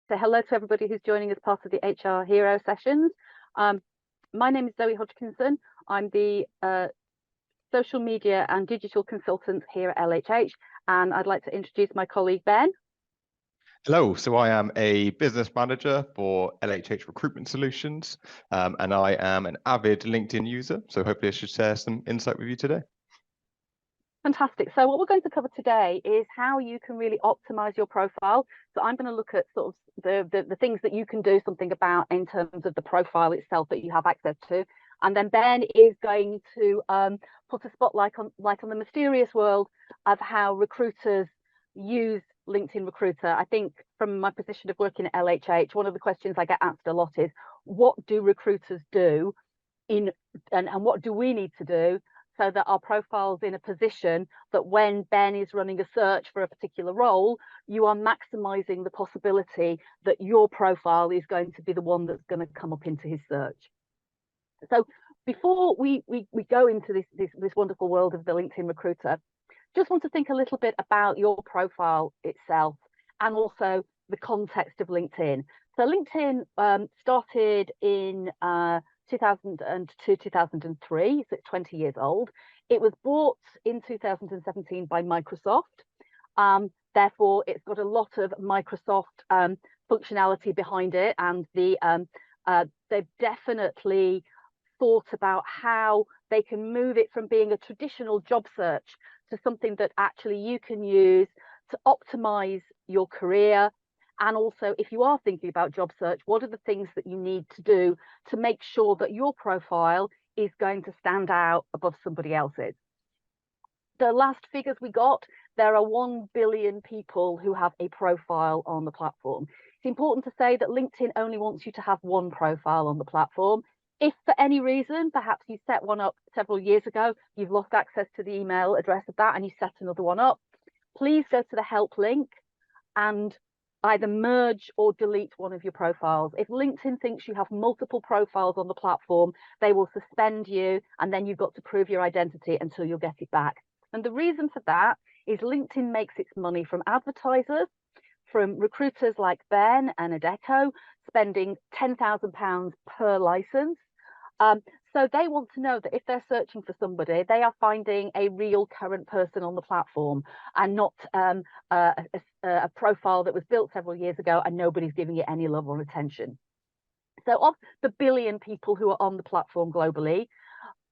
say hello to everybody who's joining as part of the HR Hero sessions. My name is Zoe Hodgkinson. I'm the social media and digital consultant here at LHH, and I'd like to introduce my colleague Ben. Hello, so I am a business manager for LHH Recruitment Solutions, and I am an avid LinkedIn user, so hopefully I should share some insight with you today. Fantastic. So what we're going to cover today is how you can really optimize your profile. So I'm going to look at sort of the things that you can do something about in terms of the profile itself that you have access to. And then Ben is going to put a spotlight on the mysterious world of how recruiters use LinkedIn Recruiter. I think from my position of working at LHH, one of the questions I get asked a lot is, what do recruiters do and what do we need to do so that our profile's in a position that when Ben is running a search for a particular role, you are maximizing the possibility that your profile is going to be the one that's going to come up into his search. So before we go into this wonderful world of the LinkedIn Recruiter, just want to think a little bit about your profile itself and also the context of LinkedIn. So LinkedIn started in 2002, 2003, so it's 20 years old. It was bought in 2017 by Microsoft. Therefore, it's got a lot of Microsoft functionality behind it, and they've definitely thought about how they can move it from being a traditional job search to something that actually you can use to optimize your career. And also, if you are thinking about job search, what are the things that you need to do to make sure that your profile is going to stand out above somebody else's? The last figures we got, there are 1 billion people who have a profile on the platform. It's important to say that LinkedIn only wants you to have one profile on the platform. If for any reason, perhaps you set one up several years ago, you've lost access to the email address of that and you set another one up, please go to the help link and either merge or delete one of your profiles. If LinkedIn thinks you have multiple profiles on the platform, they will suspend you, and then you've got to prove your identity until you'll get it back. And the reason for that is LinkedIn makes its money from advertisers, from recruiters like Ben and Adecco, spending £10,000 per license. So they want to know that if they're searching for somebody, they are finding a real current person on the platform and not a profile that was built several years ago and nobody's giving it any love or attention. So of the billion people who are on the platform globally,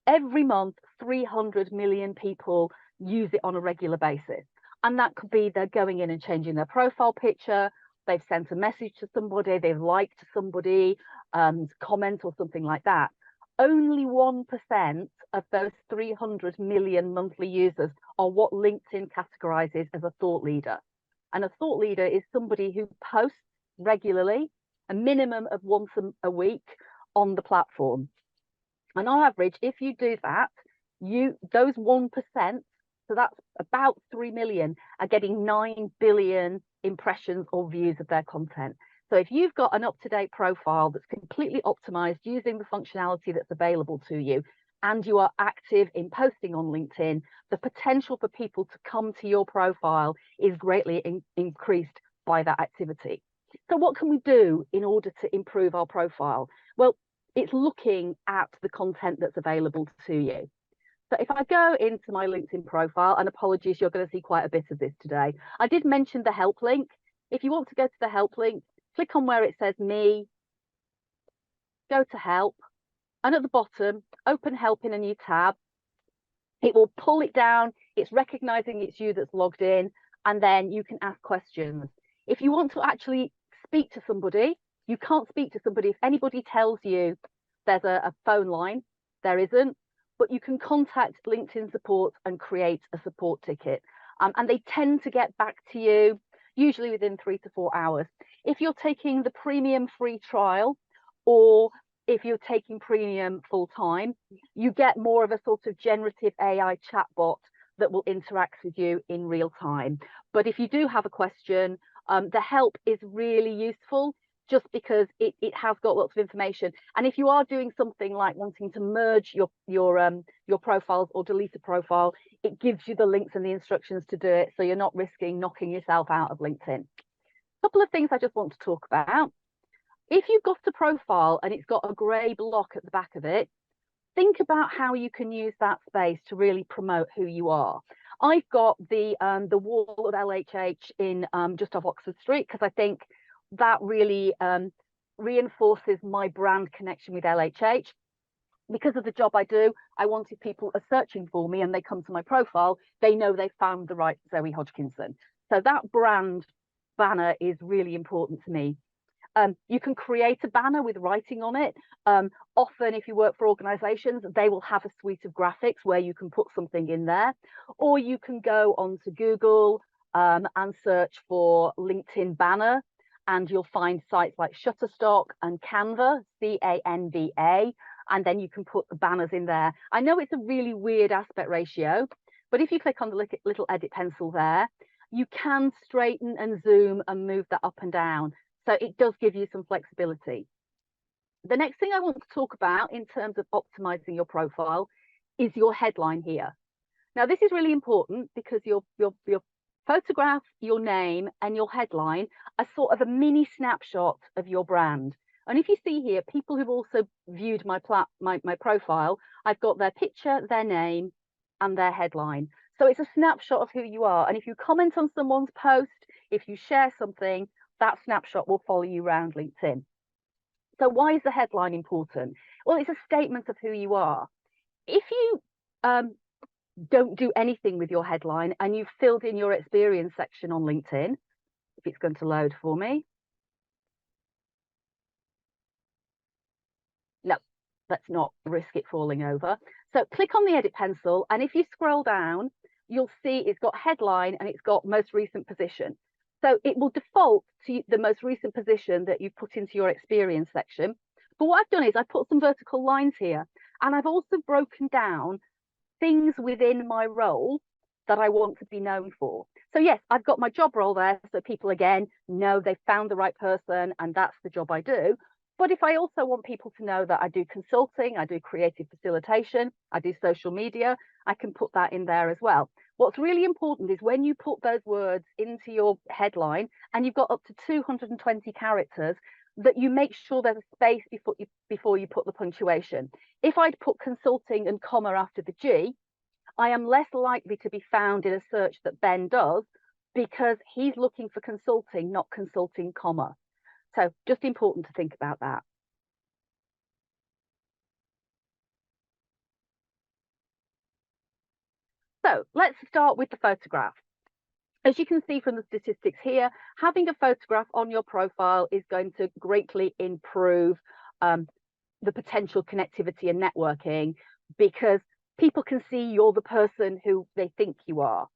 every month, 300 million people use it on a regular basis. And that could be they're going in and changing their profile picture, they've sent a message to somebody, they've liked somebody, comment or something like that. Only 1% of those 300 million monthly users are what LinkedIn categorizes as a thought leader. And a thought leader is somebody who posts regularly, a minimum of once a week on the platform. And on average, if you do that, those 1%, so that's about 3 million, are getting 9 billion impressions or views of their content. So if you've got an up-to-date profile that's completely optimized using the functionality that's available to you, and you are active in posting on LinkedIn, the potential for people to come to your profile is greatly increased by that activity. So what can we do in order to improve our profile? Well, it's looking at the content that's available to you. So if I go into my LinkedIn profile, and apologies, you're going to see quite a bit of this today. I did mention the help link. If you want to go to the help link, click on where it says me, go to help, and at the bottom, open help in a new tab. It will pull it down. It's recognizing it's you that's logged in, and then you can ask questions. If you want to actually speak to somebody, you can't speak to somebody if anybody tells you there's a phone line. There isn't, but you can contact LinkedIn support and create a support ticket. And they tend to get back to you usually within 3 to 4 hours. If you're taking the premium free trial, or if you're taking premium full time, you get more of a sort of generative AI chatbot that will interact with you in real time. But if you do have a question, the help is really useful, just because it has got lots of information. And if you are doing something like wanting to merge your profiles or delete a profile, it gives you the links and the instructions to do it, so you're not risking knocking yourself out of LinkedIn. couple of things I just want to talk about. If you've got a profile and it's got a grey block at the back of it, think about how you can use that space to really promote who you are. I've got the wall of LHH in just off Oxford Street because I think that really reinforces my brand connection with LHH. Because of the job I do, I wanted people are searching for me and they come to my profile, they know they found the right Zoe Hodgkinson. So that brand banner is really important to me. You can create a banner with writing on it. Often, if you work for organizations, they will have a suite of graphics where you can put something in there. Or you can go onto Google and search for LinkedIn banner, and you'll find sites like Shutterstock and Canva, Canva, and then you can put the banners in there. I know it's a really weird aspect ratio, but if you click on the little edit pencil there, you can straighten and zoom and move that up and down. So it does give you some flexibility. The next thing I want to talk about in terms of optimizing your profile is your headline here. Now, this is really important because your photograph, your name, and your headline are sort of a mini snapshot of your brand. And if you see here, people who've also viewed my profile, I've got their picture, their name, and their headline. So it's a snapshot of who you are. And if you comment on someone's post, if you share something, that snapshot will follow you around LinkedIn. So why is the headline important? Well, it's a statement of who you are. If you don't do anything with your headline and you've filled in your experience section on LinkedIn, if it's going to load for me. No, let's not risk it falling over. So click on the edit pencil, and if you scroll down, you'll see it's got headline and it's got most recent position. So it will default to the most recent position that you've put into your experience section. But what I've done is I put some vertical lines here, and I've also broken down things within my role that I want to be known for. So yes, I've got my job role there, so people again know they've found the right person and that's the job I do. But if I also want people to know that I do consulting, I do creative facilitation, I do social media, I can put that in there as well. What's really important is when you put those words into your headline and you've got up to 220 characters, that you make sure there's a space before you put the punctuation. If I'd put consulting and comma after the G, I am less likely to be found in a search that Ben does because he's looking for consulting, not consulting, comma. So just important to think about that. So let's start with the photograph. As you can see from the statistics here, having a photograph on your profile is going to greatly improve the potential connectivity and networking because people can see you're the person who they think you are.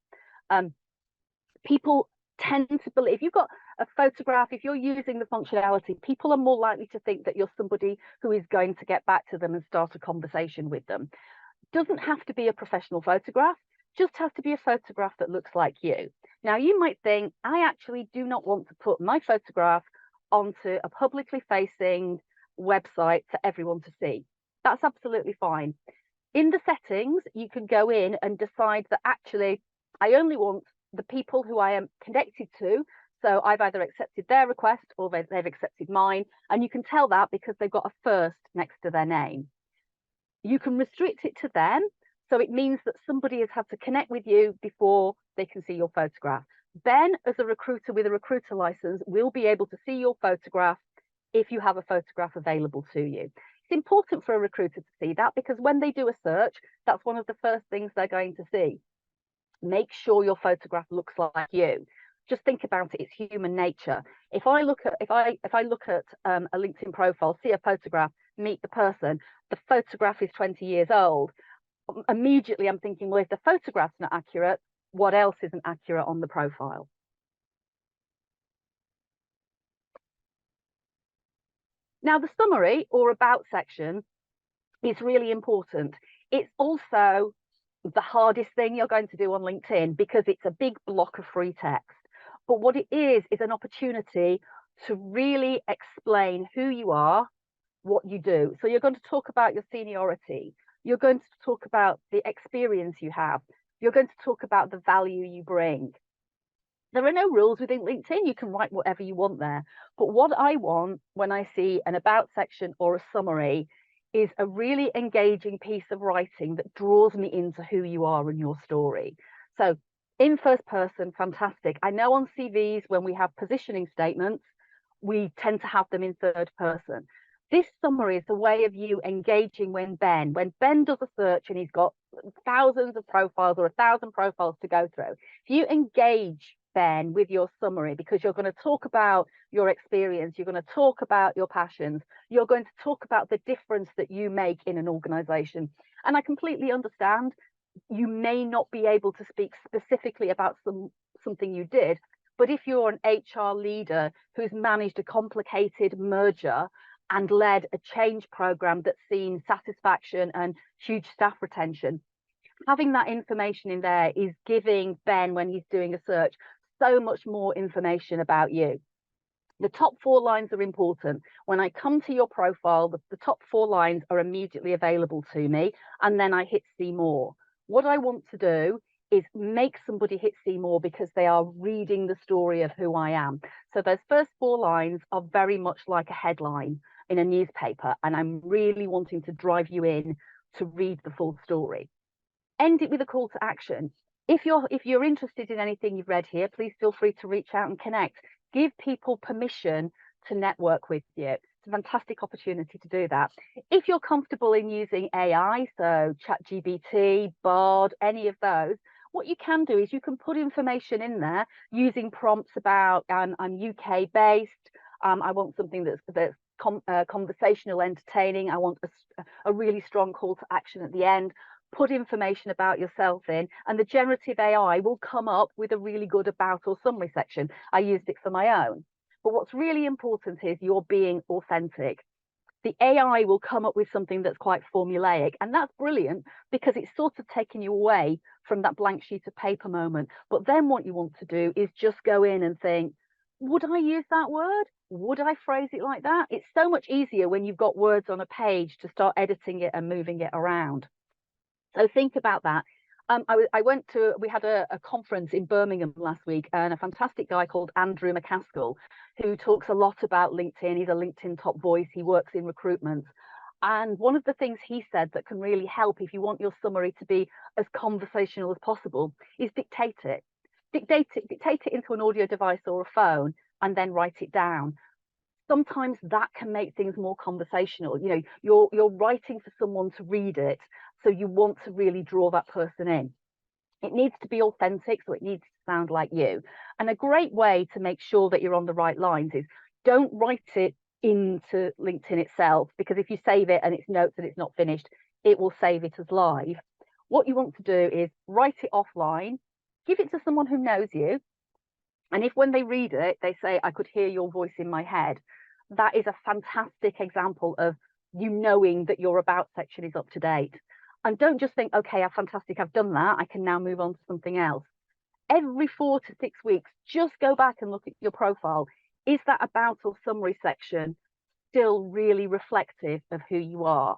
People tend to believe, if you've got a photograph, if you're using the functionality, people are more likely to think that you're somebody who is going to get back to them and start a conversation with them. Doesn't have to be a professional photograph, just has to be a photograph that looks like you. Now, you might think, I actually do not want to put my photograph onto a publicly facing website for everyone to see. That's absolutely fine. In the settings, you can go in and decide that actually, I only want the people who I am connected to. So I've either accepted their request or they've accepted mine. And you can tell that because they've got a first next to their name. You can restrict it to them. So it means that somebody has had to connect with you before they can see your photograph. Ben, as a recruiter with a recruiter license, will be able to see your photograph if you have a photograph available to you. It's important for a recruiter to see that because when they do a search, that's one of the first things they're going to see. Make sure your photograph looks like you. Just think about it, it's human nature. If I look at a LinkedIn profile, see a photograph, meet the person, the photograph is 20 years old, immediately I'm thinking, well, if the photograph's not accurate, what else isn't accurate on the profile? Now, the summary or about section is really important. It's also the hardest thing you're going to do on LinkedIn because it's a big block of free text. But what it is an opportunity to really explain who you are, what you do. So you're going to talk about your seniority. You're going to talk about the experience you have. You're going to talk about the value you bring. There are no rules within LinkedIn. You can write whatever you want there. But what I want when I see an about section or a summary is a really engaging piece of writing that draws me into who you are and your story. So in first person, fantastic. I know on CVs, when we have positioning statements, we tend to have them in third person. This summary is a way of you engaging when Ben does a search and he's got thousands of profiles or 1,000 profiles to go through. If you engage Ben with your summary, because you're going to talk about your experience, you're going to talk about your passions, you're going to talk about the difference that you make in an organization. And I completely understand you may not be able to speak specifically about something you did, but if you're an HR leader who's managed a complicated merger and led a change program that's seen satisfaction and huge staff retention, having that information in there is giving Ben, when he's doing a search, so much more information about you. The top 4 lines are important. When I come to your profile, the top 4 lines are immediately available to me, and then I hit see more. What I want to do is make somebody hit see more because they are reading the story of who I am. So those first 4 lines are very much like a headline in a newspaper, and I'm really wanting to drive you in to read the full story. End it with a call to action. If you're interested in anything you've read here, please feel free to reach out and connect. Give people permission to network with you. It's a fantastic opportunity to do that. If you're comfortable in using AI, so ChatGPT, Bard, any of those, what you can do is you can put information in there using prompts about I'm UK based. I want something that's conversational, entertaining. I want a really strong call to action at the end. Put information about yourself in, and the generative AI will come up with a really good about or summary section. I used it for my own. But what's really important is you're being authentic. The AI will come up with something that's quite formulaic, and that's brilliant because it's sort of taking you away from that blank sheet of paper moment. But then what you want to do is just go in and think, would I use that word? Would I phrase it like that? It's so much easier when you've got words on a page to start editing it and moving it around. So think about that. We had a conference in Birmingham last week, and a fantastic guy called Andrew McCaskill, who talks a lot about LinkedIn. He's a LinkedIn top voice. He works in recruitment. And one of the things he said that can really help if you want your summary to be as conversational as possible is dictate it. Dictate it into an audio device or a phone, and then write it down. Sometimes that can make things more conversational. You know, you're writing for someone to read it, so you want to really draw that person in. It needs to be authentic, so it needs to sound like you. And a great way to make sure that you're on the right lines is don't write it into LinkedIn itself, because if you save it and it's notes and it's not finished, it will save it as live. What you want to do is write it offline, give it to someone who knows you, and if when they read it, they say, I could hear your voice in my head, that is a fantastic example of you knowing that your about section is up to date. And don't just think, okay, fantastic, I've done that, I can now move on to something else. Every 4 to 6 weeks, just go back and look at your profile. Is that about or summary section still really reflective of who you are?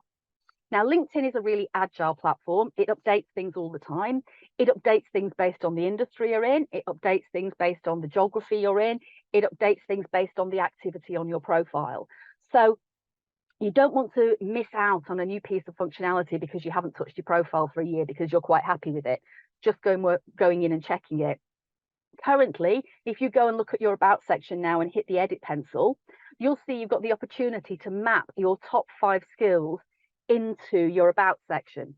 Now, LinkedIn is a really agile platform. It updates things all the time. It updates things based on the industry you're in. It updates things based on the geography you're in. It updates things based on the activity on your profile. So you don't want to miss out on a new piece of functionality because you haven't touched your profile for a year because you're quite happy with it. Just going in and checking it. Currently, if you go and look at your about section now and hit the edit pencil, you'll see you've got the opportunity to map your top 5 skills into your about section.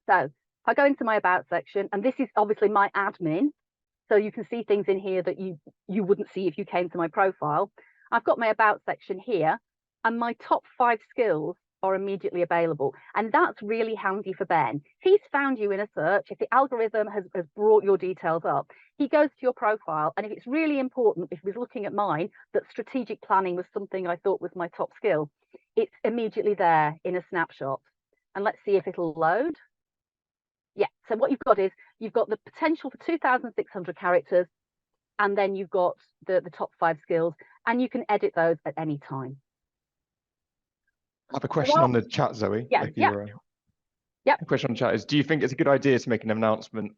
So if I go into my about section, and this is obviously my admin, so you can see things in here that you wouldn't see if you came to my profile. I've got my about section here, and my top 5 skills are immediately available. And that's really handy for Ben. If he's found you in a search, if the algorithm has brought your details up, he goes to your profile, and if it's really important, if he's looking at mine, that strategic planning was something I thought was my top skill, it's immediately there in a snapshot. And let's see if it'll load. Yeah, so what you've got is you've got the potential for 2,600 characters, and then you've got the top 5 skills, and you can edit those at any time. I have a question on the chat, Zoe. Yeah, A question on the chat is, do you think it's a good idea to make an announcement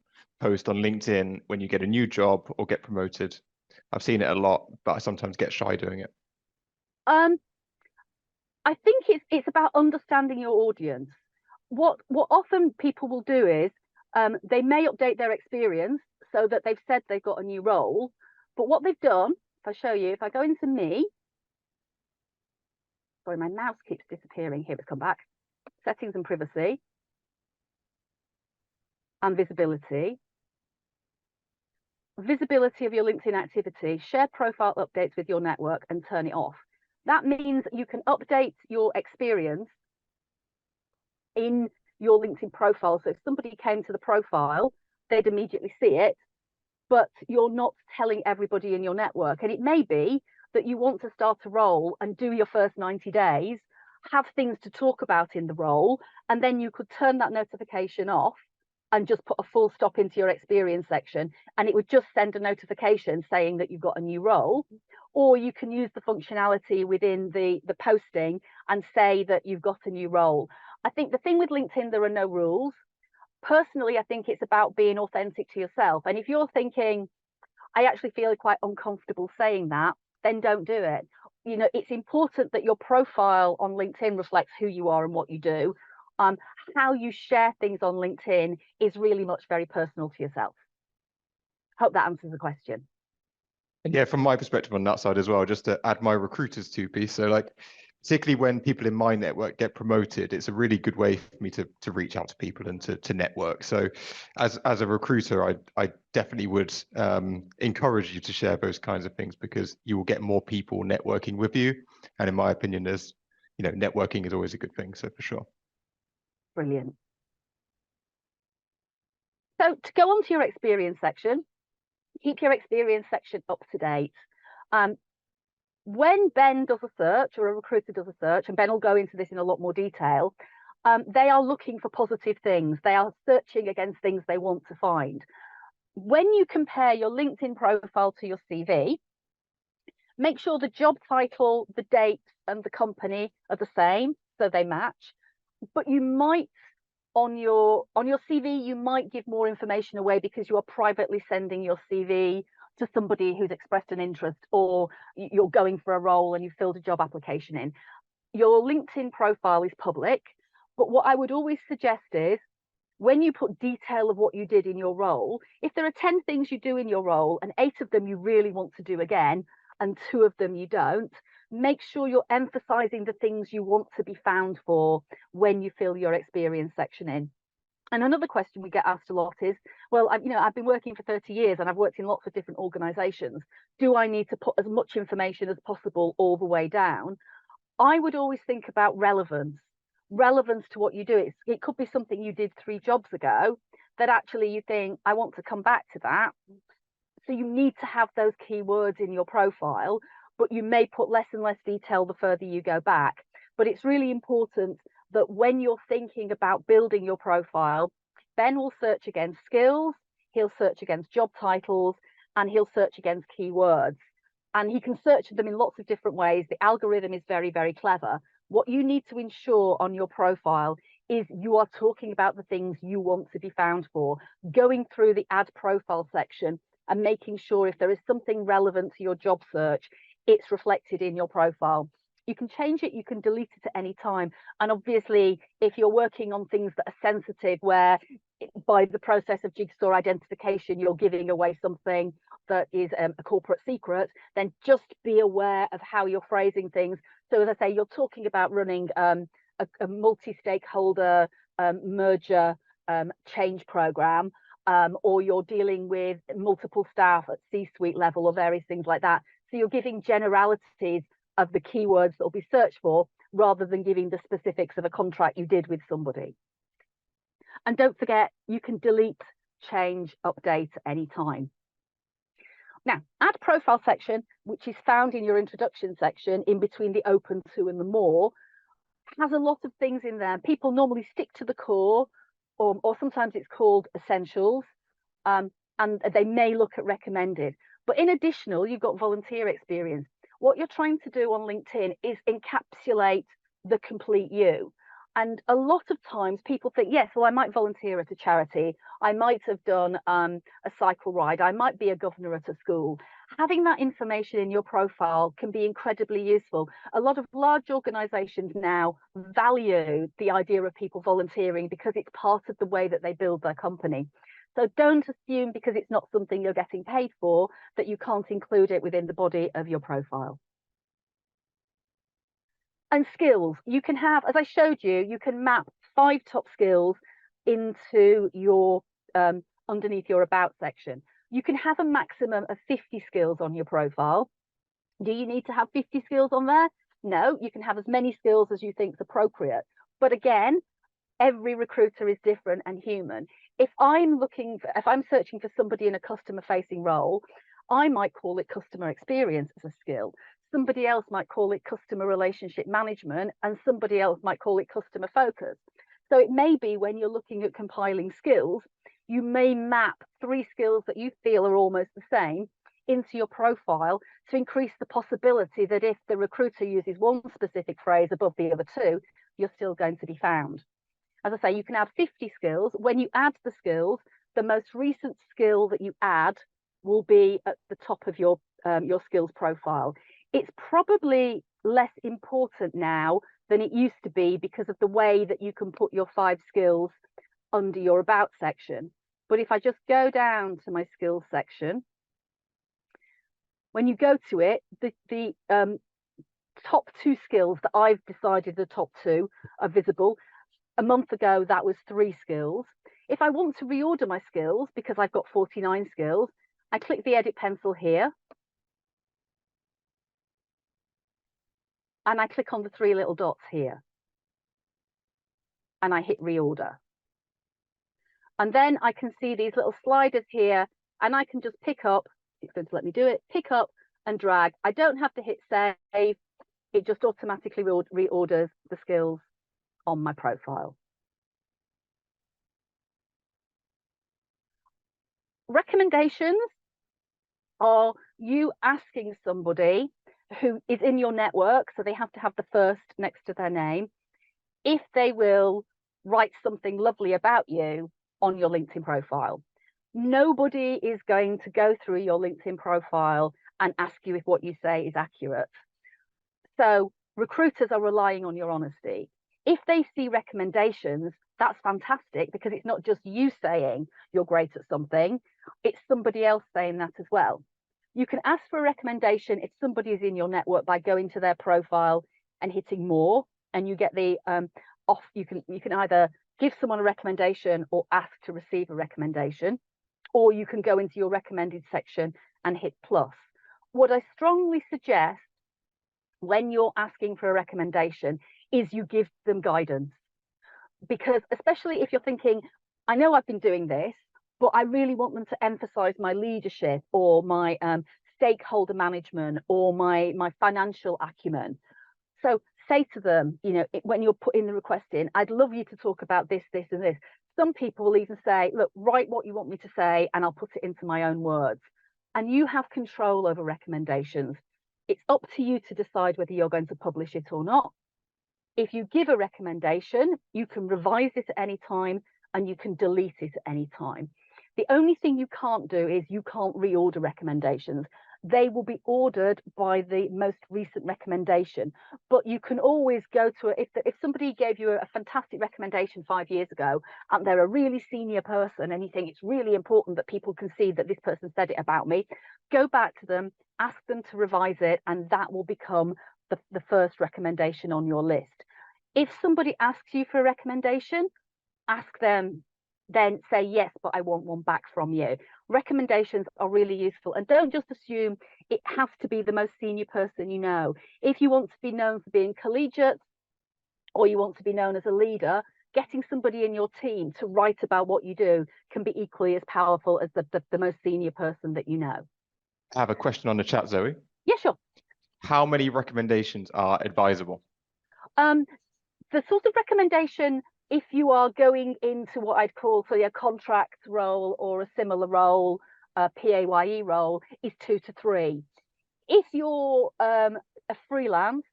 post on LinkedIn when you get a new job or get promoted? I've seen it a lot, but I sometimes get shy doing it. I think it's about understanding your audience. What often people will do is they may update their experience so that they've said they've got a new role, but what they've done, if I show you, if I go into me, sorry, my mouse keeps disappearing. Here, it's come back. Settings and privacy and visibility. Visibility of your LinkedIn activity, share profile updates with your network and turn it off. That means you can update your experience in your LinkedIn profile. So if somebody came to the profile, they'd immediately see it, but you're not telling everybody in your network. And it may be that you want to start a role and do your first 90 days, have things to talk about in the role, and then you could turn that notification off and just put a full stop into your experience section, and it would just send a notification saying that you've got a new role. Or you can use the functionality within the posting and say that you've got a new role. I think the thing with LinkedIn, there are no rules. Personally, I think it's about being authentic to yourself. And if you're thinking, I actually feel quite uncomfortable saying that, then don't do it. You know, it's important that your profile on LinkedIn reflects who you are and what you do. How you share things on LinkedIn is really much very personal to yourself. Hope that answers the question. And yeah, from my perspective on that side as well, just to add my recruiters two piece. So like, particularly when people in my network get promoted, it's a really good way for me to reach out to people and to network. So as a recruiter, I definitely would encourage you to share those kinds of things, because you will get more people networking with you. And in my opinion, there's, you know, networking is always a good thing. So for sure. Brilliant. So to go on to your experience section, keep your experience section up to date. When Ben does a search, or a recruiter does a search, and Ben will go into this in a lot more detail, they are looking for positive things. They are searching against things they want to find. When you compare your LinkedIn profile to your CV, make sure the job title, the date, and the company are the same, so they match. But you might, on your CV, you might give more information away because you are privately sending your CV to somebody who's expressed an interest, or you're going for a role and you filled a job application in. Your LinkedIn profile is public, but what I would always suggest is, when you put detail of what you did in your role, if there are 10 things you do in your role and 8 of them you really want to do again and 2 of them you don't, make sure you're emphasizing the things you want to be found for when you fill your experience section in. And another question we get asked a lot is, well, I've been working for 30 years and I've worked in lots of different organizations. Do I need to put as much information as possible all the way down? I would always think about relevance to what you do. It could be something you did 3 jobs ago that actually you think, I want to come back to that. So you need to have those keywords in your profile, but you may put less and less detail the further you go back. But it's really important that when you're thinking about building your profile, Ben will search against skills, he'll search against job titles, and he'll search against keywords. And he can search them in lots of different ways. The algorithm is very, very clever. What you need to ensure on your profile is you are talking about the things you want to be found for, going through the add profile section and making sure if there is something relevant to your job search, it's reflected in your profile. You can change it, you can delete it at any time. And obviously, if you're working on things that are sensitive, where by the process of jigsaw identification, you're giving away something that is a corporate secret, then just be aware of how you're phrasing things. So as I say, you're talking about running a multi-stakeholder merger change program, or you're dealing with multiple staff at C-suite level or various things like that. So you're giving generalities of the keywords that will be searched for, rather than giving the specifics of a contract you did with somebody. And don't forget, you can delete, change, update at any time. Now, add profile section, which is found in your introduction section in between the open to and the more, has a lot of things in there. People normally stick to the core, or sometimes it's called essentials, and they may look at recommended. But in additional, you've got volunteer experience. What you're trying to do on LinkedIn is encapsulate the complete you. And a lot of times people think, yes, well, I might volunteer at a charity. I might have done a cycle ride. I might be a governor at a school. Having that information in your profile can be incredibly useful. A lot of large organizations now value the idea of people volunteering because it's part of the way that they build their company. So don't assume because it's not something you're getting paid for that you can't include it within the body of your profile. And skills, you can have, as I showed you, you can map 5 top skills into your underneath your about section. You can have a maximum of 50 skills on your profile. Do you need to have 50 skills on there? No, you can have as many skills as you think is appropriate. But again, every recruiter is different and human. If I'm searching for somebody in a customer facing role, I might call it customer experience as a skill. Somebody else might call it customer relationship management, and somebody else might call it customer focus. So it may be when you're looking at compiling skills, you may map 3 skills that you feel are almost the same into your profile to increase the possibility that if the recruiter uses one specific phrase above the other 2, you're still going to be found. As I say, you can add 50 skills. When you add the skills, the most recent skill that you add will be at the top of your skills profile. It's probably less important now than it used to be because of the way that you can put your 5 skills under your about section. But if I just go down to my skills section, when you go to it, the top 2 skills that I've decided the top 2 are visible. A month ago, that was 3 skills. If I want to reorder my skills, because I've got 49 skills, I click the edit pencil here. And I click on the 3 little dots here. And I hit reorder. And then I can see these little sliders here, and I can just pick up, it's going to let me do it, pick up and drag. I don't have to hit save. It just automatically reorders the skills on my profile. Recommendations are you asking somebody who is in your network, so they have to have the first next to their name, if they will write something lovely about you on your LinkedIn profile. Nobody is going to go through your LinkedIn profile and ask you if what you say is accurate. So recruiters are relying on your honesty. If they see recommendations, that's fantastic because it's not just you saying you're great at something, it's somebody else saying that as well. You can ask for a recommendation if somebody is in your network by going to their profile and hitting more, and you get the you can either give someone a recommendation or ask to receive a recommendation, or you can go into your recommended section and hit plus. What I strongly suggest when you're asking for a recommendation is you give them guidance, because especially if you're thinking, I know I've been doing this, but I really want them to emphasize my leadership or my stakeholder management or my financial acumen. So say to them, you know, when you're putting the request in, I'd love you to talk about this, this, and this. Some people will even say, look, write what you want me to say and I'll put it into my own words. And you have control over recommendations. It's up to you to decide whether you're going to publish it or not. If you give a recommendation, you can revise it at any time and you can delete it at any time. The only thing you can't do is you can't reorder recommendations. They will be ordered by the most recent recommendation, but you can always go to it. If somebody gave you a fantastic recommendation 5 years ago and they're a really senior person and you think it's really important that people can see that this person said it about me, go back to them, ask them to revise it, and that will become the first recommendation on your list. If somebody asks you for a recommendation, ask them, then say, yes, but I want one back from you. Recommendations are really useful, and don't just assume it has to be the most senior person you know. If you want to be known for being collegiate or you want to be known as a leader, getting somebody in your team to write about what you do can be equally as powerful as the most senior person that you know. I have a question on the chat, Zoe. Yeah, sure. How many recommendations are advisable? The sort of recommendation, if you are going into what I'd call a contract role or a similar role, a PAYE role, is 2 to 3. If you're a freelance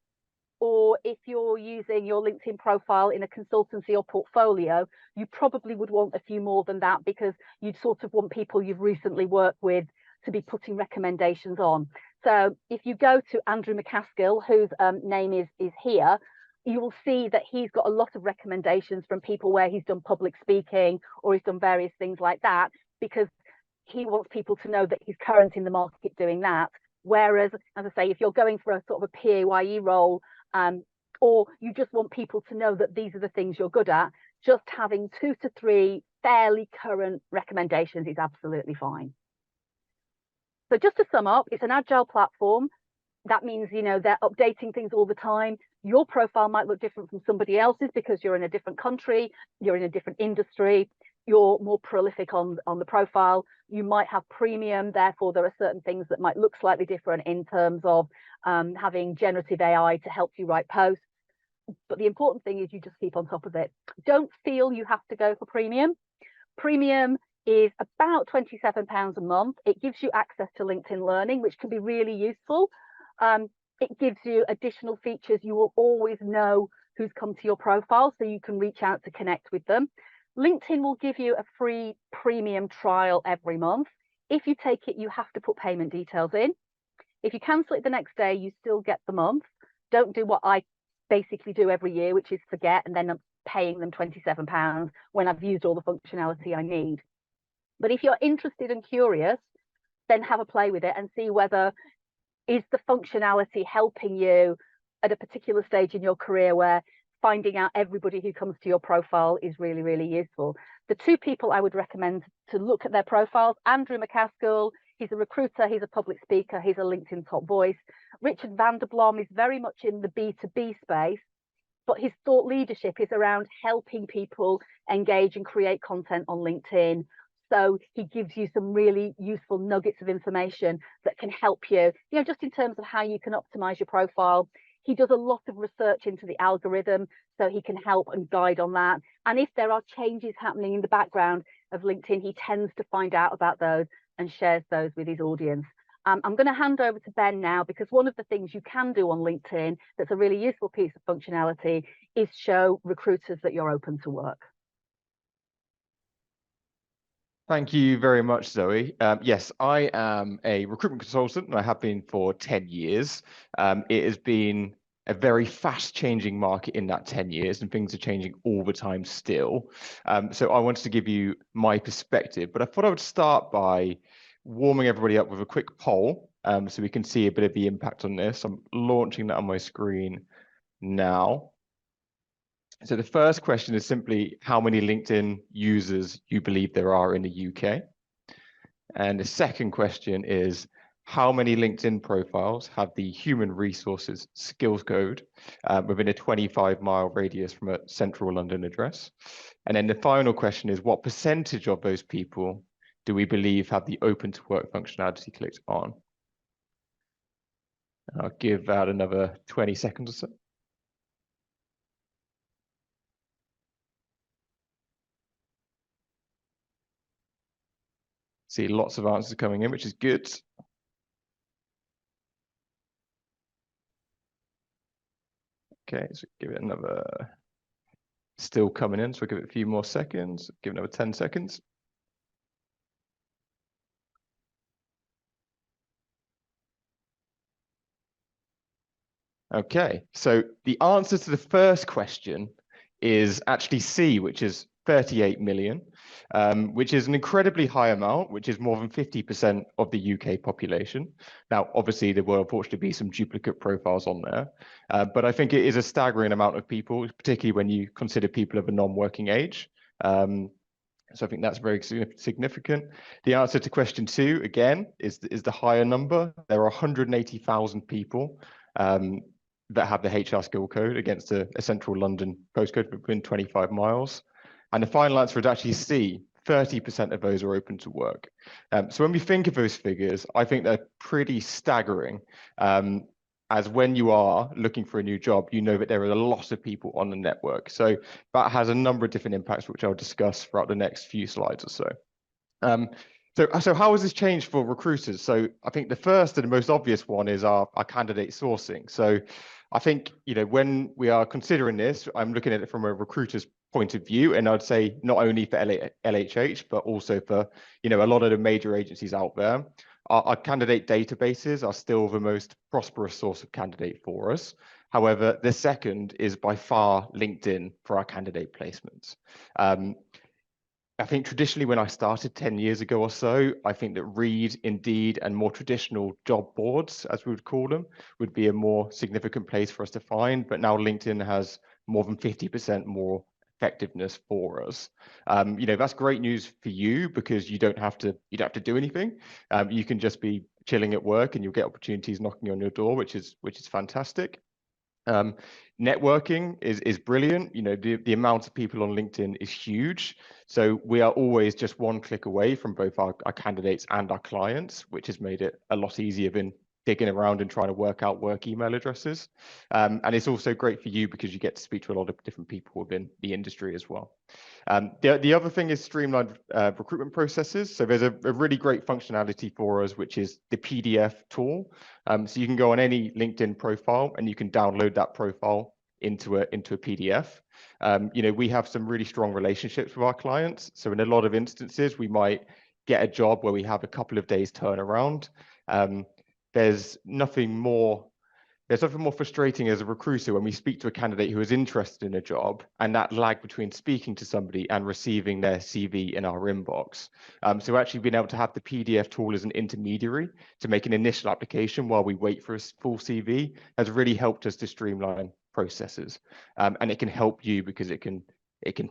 or if you're using your LinkedIn profile in a consultancy or portfolio, you probably would want a few more than that, because you'd sort of want people you've recently worked with to be putting recommendations on. So if you go to Andrew McCaskill, whose name is here, you will see that he's got a lot of recommendations from people where he's done public speaking or he's done various things like that, because he wants people to know that he's current in the market doing that. Whereas, as I say, if you're going for a sort of a PAYE role, or you just want people to know that these are the things you're good at, just having 2 to 3 fairly current recommendations is absolutely fine. So just to sum up, it's an agile platform. That means, you know, they're updating things all the time. Your profile might look different from somebody else's because you're in a different country, you're in a different industry, you're more prolific on the profile. You might have premium, therefore there are certain things that might look slightly different in terms of having generative AI to help you write posts. But the important thing is you just keep on top of it. Don't feel you have to go for premium. Premium is about £27 a month. It gives you access to LinkedIn Learning, which can be really useful. It gives you additional features. You will always know who's come to your profile, so you can reach out to connect with them. LinkedIn will give you a free premium trial every month. If you take it, you have to put payment details in. If you cancel it the next day, you still get the month. Don't do what I basically do every year, which is forget, and then I'm paying them £27 when I've used all the functionality I need. But if you're interested and curious, then have a play with it and see whether is the functionality helping you at a particular stage in your career where finding out everybody who comes to your profile is really, really useful. The 2 people I would recommend to look at their profiles: Andrew McCaskill, he's a recruiter, he's a public speaker, he's a LinkedIn top voice. Richard Vanderblom is very much in the B2B space, but his thought leadership is around helping people engage and create content on LinkedIn. So he gives you some really useful nuggets of information that can help you, you know, just in terms of how you can optimize your profile. He does a lot of research into the algorithm, so he can help and guide on that. And if there are changes happening in the background of LinkedIn, he tends to find out about those and shares those with his audience. I'm going to hand over to Ben now, because one of the things you can do on LinkedIn that's a really useful piece of functionality is show recruiters that you're open to work. Thank you very much, Zoe. Yes, I am a recruitment consultant, and I have been for 10 years. It has been a very fast-changing market in that 10 years, and things are changing all the time still. So I wanted to give you my perspective, but I thought I would start by warming everybody up with a quick poll, so we can see a bit of the impact on this. I'm launching that on my screen now. So the first question is simply how many LinkedIn users you believe there are in the UK. And the second question is how many LinkedIn profiles have the human resources skills code within a 25-mile radius from a central London address. And then the final question is what percentage of those people do we believe have the open to work functionality clicked on? I'll give that another 20 seconds or so. See lots of answers coming in, which is good. Okay, so give it another, still coming in, so we'll give it a few more seconds, give it another 10 seconds. Okay, so the answer to the first question is actually C, which is 38 million, which is an incredibly high amount, which is more than 50% of the UK population. Now, obviously, there will unfortunately be some duplicate profiles on there, but I think it is a staggering amount of people, particularly when you consider people of a non-working age. So I think that's very significant. The answer to question 2, again, is the higher number. There are 180,000 people that have the HR skill code against a central London postcode within 25 miles. And the final answer is actually C, 30% of those are open to work. So when we think of those figures, I think they're pretty staggering. As when you are looking for a new job, you know that there are a lot of people on the network. So that has a number of different impacts, which I'll discuss throughout the next few slides or so. So how has this changed for recruiters? So I think the first and the most obvious one is our candidate sourcing. So I think, when we are considering this, I'm looking at it from a recruiter's point of view, and I'd say not only for LHH, but also for, a lot of the major agencies out there. Our candidate databases are still the most prosperous source of candidate for us. However, the second is by far LinkedIn for our candidate placements. I think traditionally when I started 10 years ago or so, I think that Reed, Indeed, and more traditional job boards, as we would call them, would be a more significant place for us to find. But now LinkedIn has more than 50% more effectiveness for us. That's great news for you because you don't have to do anything. You can just be chilling at work and you'll get opportunities knocking on your door, which is fantastic. Networking is brilliant. The amount of people on LinkedIn is huge. So we are always just one click away from both our candidates and our clients, which has made it a lot easier than digging around and trying to work out work email addresses. And it's also great for you because you get to speak to a lot of different people within the industry as well. The other thing is streamlined recruitment processes. So there's a really great functionality for us, which is the PDF tool. So you can go on any LinkedIn profile and you can download that profile into a PDF. We have some really strong relationships with our clients. So in a lot of instances, we might get a job where we have a couple of days turnaround. There's nothing more frustrating as a recruiter when we speak to a candidate who is interested in a job and that lag between speaking to somebody and receiving their CV in our inbox. So actually being able to have the PDF tool as an intermediary to make an initial application while we wait for a full CV has really helped us to streamline processes. And it can help you because it can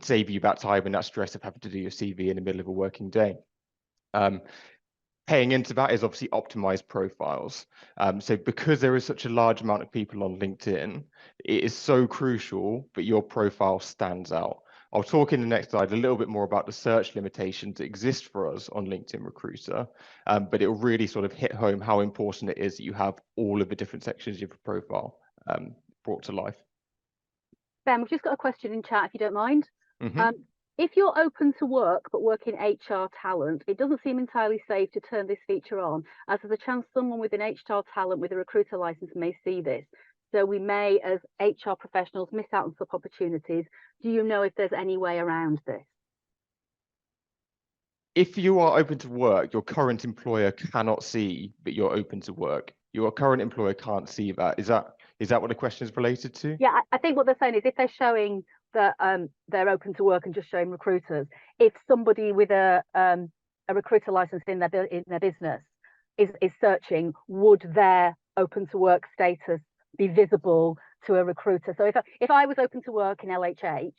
save you that time and that stress of having to do your CV in the middle of a working day. Paying into that is obviously optimized profiles. So because there is such a large amount of people on LinkedIn, it is so crucial that your profile stands out. I'll talk in the next slide a little bit more about the search limitations that exist for us on LinkedIn Recruiter, but it will really sort of hit home how important it is that you have all of the different sections of your profile brought to life. Ben, we've just got a question in chat, if you don't mind. Mm-hmm. If you're open to work but work in HR talent, it doesn't seem entirely safe to turn this feature on, as there's a chance someone with an HR talent with a recruiter license may see this. So we may, as HR professionals, miss out on some opportunities. Do you know if there's any way around this? If you are open to work, your current employer cannot see that you're open to work. Your current employer can't see that. Is that what the question is related to? Yeah, I think what they're saying is if they're showing that they're open to work and just showing recruiters, if somebody with a recruiter license in their business is searching, would their open to work status be visible to a recruiter? So if I was open to work in LHH,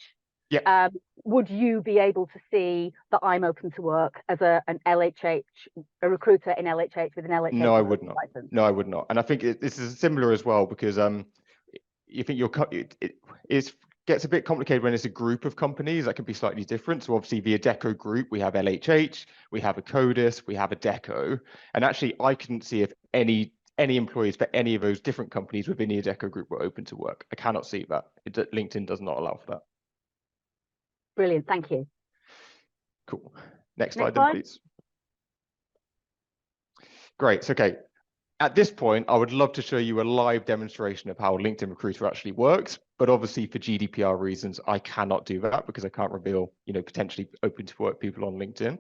yeah, would you be able to see that I'm open to work as a recruiter in LHH with an LHH no, I would not. license? No, I would not. And I think this is similar as well because you think it gets a bit complicated when it's a group of companies that can be slightly different. So obviously the Adecco group, we have LHH, we have a Codis, we have Adecco, and actually I couldn't see if any employees for any of those different companies within the Adecco group were open to work. I cannot see that. LinkedIn does not allow for that. Brilliant, thank you. Cool. Next slide then, please. Great. Okay. At this point, I would love to show you a live demonstration of how LinkedIn Recruiter actually works, but obviously for GDPR reasons, I cannot do that because I can't reveal, potentially open to work people on LinkedIn.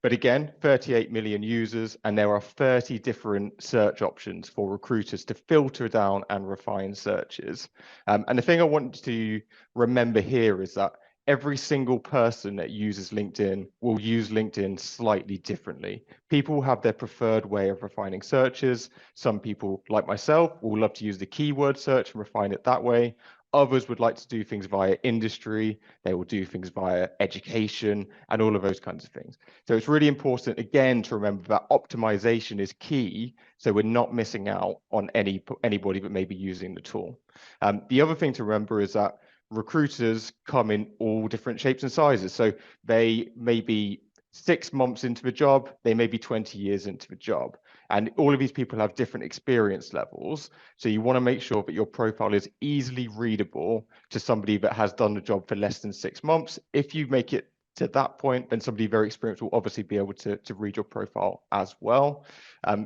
But again, 38 million users, and there are 30 different search options for recruiters to filter down and refine searches. And the thing I want to remember here is that every single person that uses LinkedIn will use LinkedIn slightly differently. People have their preferred way of refining searches. Some people, like myself, will love to use the keyword search and refine it that way. Others would like to do things via industry. They will do things via education and all of those kinds of things. So it's really important, again, to remember that optimization is key. So we're not missing out on anybody that may be using the tool. The other thing to remember is that recruiters come in all different shapes and sizes. So they may be 6 months into the job, they may be 20 years into the job. And all of these people have different experience levels. So you want to make sure that your profile is easily readable to somebody that has done the job for less than 6 months. If you make it to that point, then somebody very experienced will obviously be able to read your profile as well.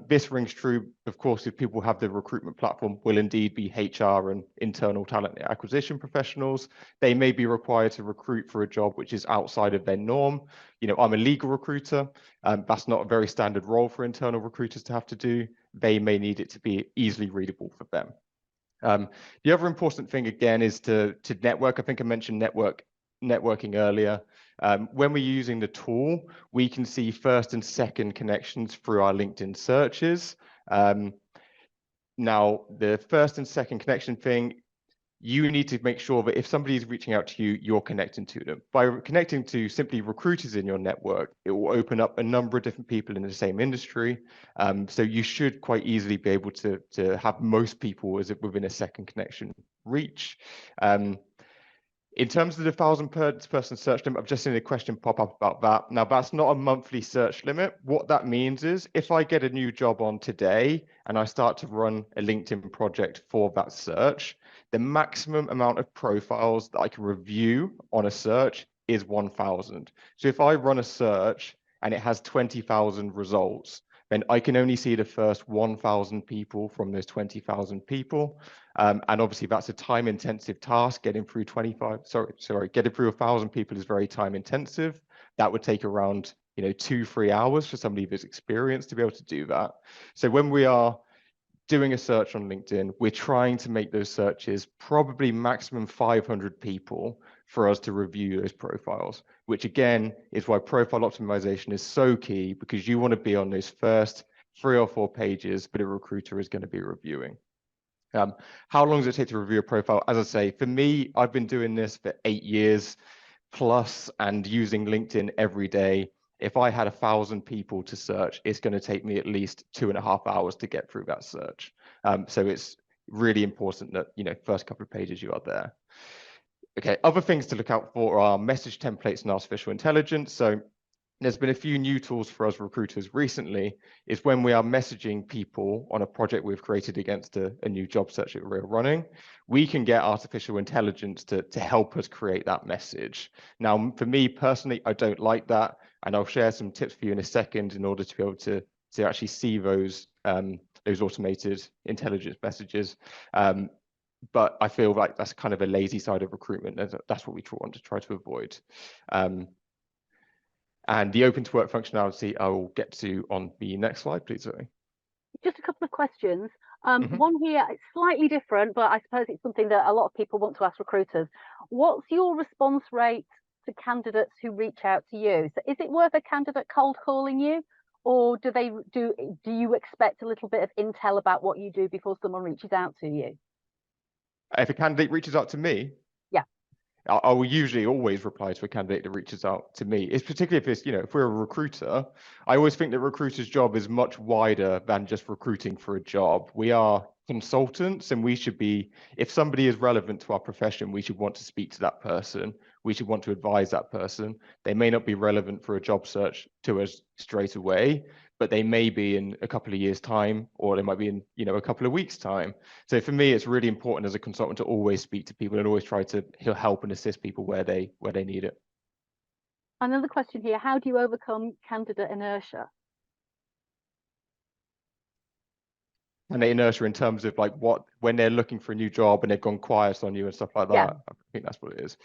This rings true, of course, if people have the recruitment platform, will indeed be HR and internal talent acquisition professionals. They may be required to recruit for a job which is outside of their norm. You know, I'm a legal recruiter. That's not a very standard role for internal recruiters to have to do. They may need it to be easily readable for them. The other important thing, again, is to network. I think I mentioned networking earlier. When we're using the tool, we can see first and second connections through our LinkedIn searches. Now, the first and second connection thing, you need to make sure that if somebody is reaching out to you, you're connecting to them. By connecting to simply recruiters in your network, it will open up a number of different people in the same industry. So you should quite easily be able to have most people within a second connection reach. In terms of the 1,000 person search limit, I've just seen a question pop up about that. Now, that's not a monthly search limit. What that means is if I get a new job on today and I start to run a LinkedIn project for that search, the maximum amount of profiles that I can review on a search is 1,000. So if I run a search and it has 20,000 results, then I can only see the first 1,000 people from those 20,000 people. And obviously that's a time intensive task. Getting through 1,000 people is very time intensive. That would take around 2-3 hours for somebody who's experienced to be able to do that. So when we are doing a search on LinkedIn, we're trying to make those searches probably maximum 500 people for us to review those profiles, which again is why profile optimization is so key, because you want to be on those first 3 or 4 pages that a recruiter is going to be reviewing. How long does it take to review a profile? As I say, for me, I've been doing this for 8 years plus and using LinkedIn every day. If I had 1,000 people to search, it's going to take me at least 2.5 hours to get through that search. So it's really important that, first couple of pages you are there. Okay, other things to look out for are message templates and artificial intelligence. So there's been a few new tools for us recruiters recently, is when we are messaging people on a project we've created against a new job search that we're running, we can get artificial intelligence to help us create that message. Now, for me personally, I don't like that. And I'll share some tips for you in a second in order to be able to actually see those automated intelligence messages. But I feel like that's kind of a lazy side of recruitment. That's what we want to try to avoid. And the open to work functionality, I will get to on the next slide, please, Zoe. Just a couple of questions. One here, it's slightly different, but I suppose it's something that a lot of people want to ask recruiters. What's your response rate to candidates who reach out to you? So is it worth a candidate cold calling you, or do you expect a little bit of intel about what you do before someone reaches out to you? If a candidate reaches out to me, yeah, I will usually always reply to a candidate that reaches out to me. It's particularly if it's, if we're a recruiter, I always think that recruiter's job is much wider than just recruiting for a job. We are consultants, and we should be, if somebody is relevant to our profession, we should want to speak to that person. We should want to advise that person. They may not be relevant for a job search to us straight away, but they may be in a couple of years' time, or they might be in, a couple of weeks' time. So for me, it's really important as a consultant to always speak to people and always try to help and assist people where they need it. Another question here: how do you overcome candidate inertia? And the inertia in terms of like when they're looking for a new job and they've gone quiet on you and stuff like that. Yeah. I think that's what it is.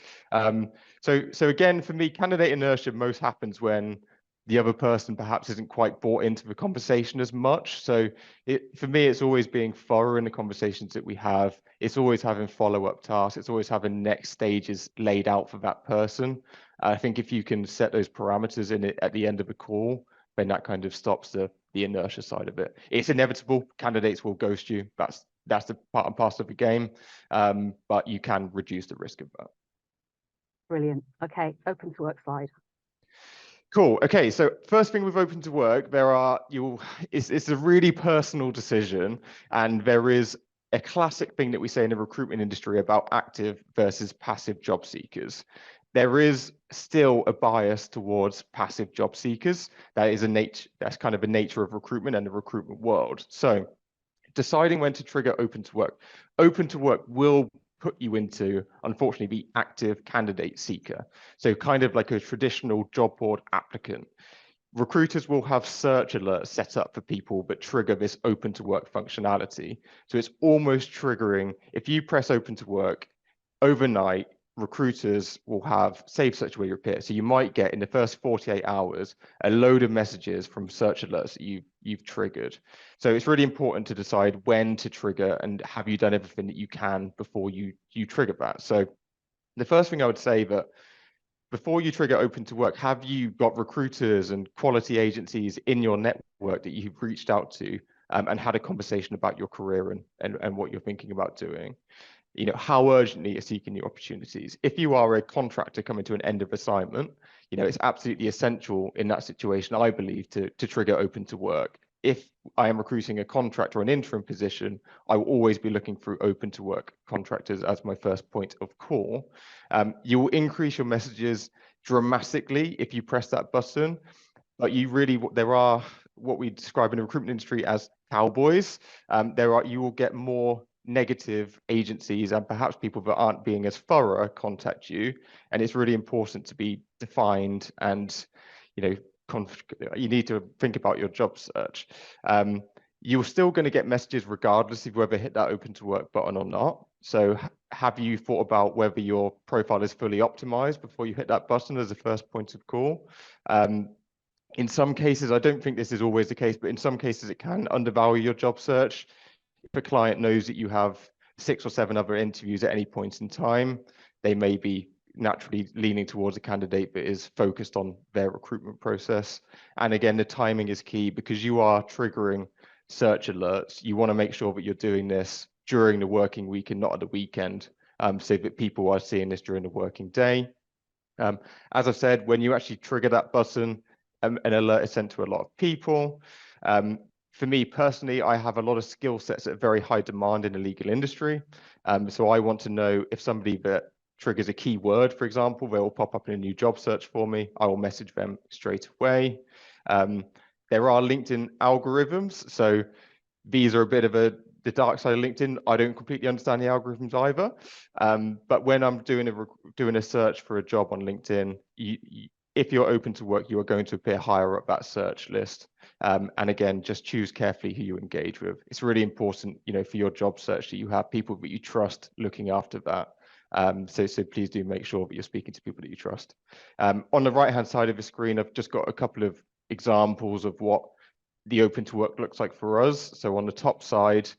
So again, for me, candidate inertia most happens when the other person perhaps isn't quite bought into the conversation as much. So for me, it's always being thorough in the conversations that we have. It's always having follow-up tasks. It's always having next stages laid out for that person. I think if you can set those parameters in it at the end of the call, then that kind of stops the inertia side of it. It's inevitable. Candidates will ghost you. That's the part and parcel of the game. But you can reduce the risk of that. Brilliant. Okay, open to work slide. Cool. Okay, so first thing with open to work, it's a really personal decision, and there is a classic thing that we say in the recruitment industry about active versus passive job seekers. There is still a bias towards passive job seekers. That's kind of a nature of recruitment and the recruitment world. So deciding when to trigger open to work. Open to work will put you into, unfortunately, the active candidate seeker. So kind of like a traditional job board applicant. Recruiters will have search alerts set up for people that trigger this open to work functionality. So it's almost triggering, if you press open to work overnight, recruiters will have save search where you appear. So you might get in the first 48 hours a load of messages from search alerts that you've triggered. So it's really important to decide when to trigger and have you done everything that you can before you trigger that. So the first thing I would say that before you trigger open to work, have you got recruiters and quality agencies in your network that you've reached out to and had a conversation about your career and what you're thinking about doing? You know, how urgently you're seeking new opportunities. If you are a contractor coming to an end of assignment, you know, it's absolutely essential in that situation, I believe, to trigger open to work. If I am recruiting a contractor or an interim position, I will always be looking through open to work contractors as my first point of call. You will increase your messages dramatically if you press that button, but there are what we describe in the recruitment industry as cowboys. You will get more negative agencies and perhaps people that aren't being as thorough contact you, and it's really important to be defined and, you know, you need to think about your job search. You're still going to get messages regardless of whether hit that open to work button or not. So have you thought about whether your profile is fully optimized before you hit that button as a first point of call? In some cases, I don't think this is always the case, but in some cases it can undervalue your job search. If a client knows that you have 6 or 7 other interviews at any point in time, they may be naturally leaning towards a candidate that is focused on their recruitment process. And again, the timing is key because you are triggering search alerts. You want to make sure that you're doing this during the working week and not at the weekend, so that people are seeing this during the working day. As I said, when you actually trigger that button, an alert is sent to a lot of people. For me personally, I have a lot of skill sets that are very high demand in the legal industry. So I want to know if somebody that triggers a keyword, for example, they will pop up in a new job search for me. I will message them straight away. There are LinkedIn algorithms. So these are a bit of the dark side of LinkedIn. I don't completely understand the algorithms either. But when I'm doing a search for a job on LinkedIn, if you're open to work, you are going to appear higher up that search list. And again, just choose carefully who you engage with. It's really important, you know, for your job search that you have people that you trust looking after that. So please do make sure that you're speaking to people that you trust. On the right-hand side of the screen, I've just got a couple of examples of what the open to work looks like for us. So on the top side,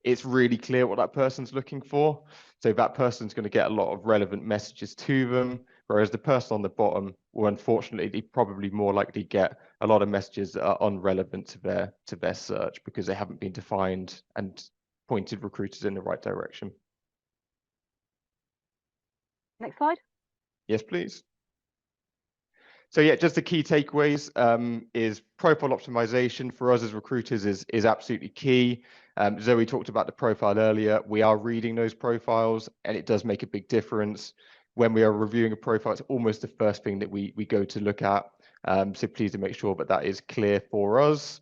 it's really clear what that person's looking for. So that person's going to get a lot of relevant messages to them, whereas the person on the bottom will unfortunately probably more likely get a lot of messages that are unrelevant to their search because they haven't been defined and pointed recruiters in the right direction. Next slide. Yes, please. So yeah, just the key takeaways is profile optimization for us as recruiters is absolutely key. Zoe talked about the profile earlier. We are reading those profiles and it does make a big difference. When we are reviewing a profile, it's almost the first thing that we go to look at. So please do make sure that that is clear for us.